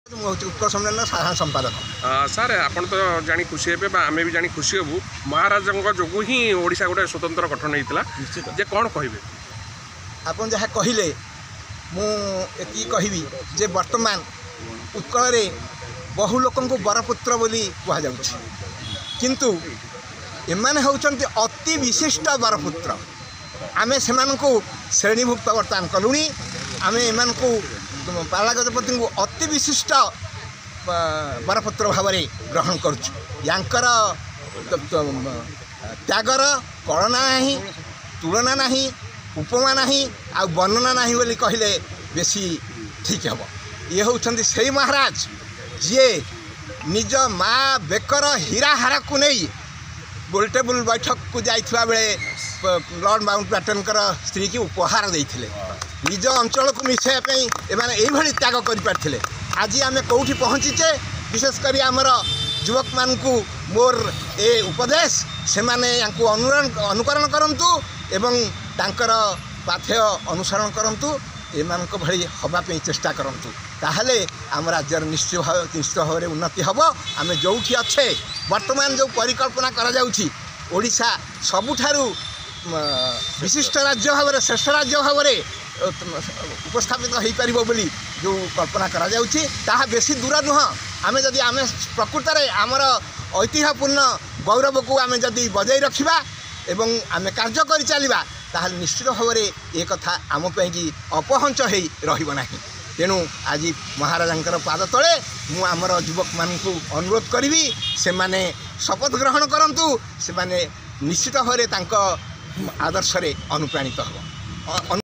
उत्कल सम्मेलन साधारण संपादक। सार आपन तो जानी खुशी हे आमे भी जानी खुशी हेबू महाराजा जो ही ओडिशा गोटे स्वतंत्र गठन होता जे कौन कहे आपन जहाँ कहले मुझी कहबी जे वर्तमान उत्कल बहु लोक बरपुत्र बोली कहुँ किंतु एमाने होउचंती अति विशिष्ट बरपुत्र आमे सेमानकु श्रेणीभुक्त बर्तमान कलुणी आमे एमानकु पाला गजपति को अति विशिष्ट बरपुत्र भाव में ग्रहण करुँ यांकर त्यागर कलना नहीं तुलना नहीं उपमा नहीं आ वर्णना नहीं बोली कहले बेसी ठीक हम। ये होउछंती सेही महाराज जी निज माँ बेकर हीराहार को नहीं गोलटेबुल बैठक को जाइथिबा बेले लॉर्ड माउंटबेटन स्त्री की उपहार देइथिले निज अंचल को मिसाई एमाने एभली त्याग करिपारथिले। आज आम कौटी पहुँचीचे विशेषकर आमर युवक मान को मोर ए उपदेश से माने अनुकरण करंतु एवं तांकर पाथ्य अनुसरण करंतु एमान भली हवाई चेष्टा करंतु ताहले आम राज्यर निश्चित भाव में उन्नति हम। आम जो अच्छे वर्तमान जो परिकल्पना करा जाउछि ओडिशा सबुठारु विशिष्ट राज्य भाव में श्रेष्ठ राज्य भाव में उपस्थापित हो पार बोली जो कल्पना करा जाउछि ताहा बेसी दूर नुह। आमे जदि आमे प्रकृत में आमर ऐतिह्यपूर्ण गौरव को आमे जदि बजाई रखिबा एवं आमे कार्य करि चलिबा ताहले निश्चित भाव में ये कथा आम कि अपहंच हो रहिबो नाही। तेणु आज महाराजा पाद तले मु आमर युवक मान अनुरोध करी से माने शपथ ग्रहण करंतु से माने निश्चित भाव में आदर्श अनुप्राणित हो।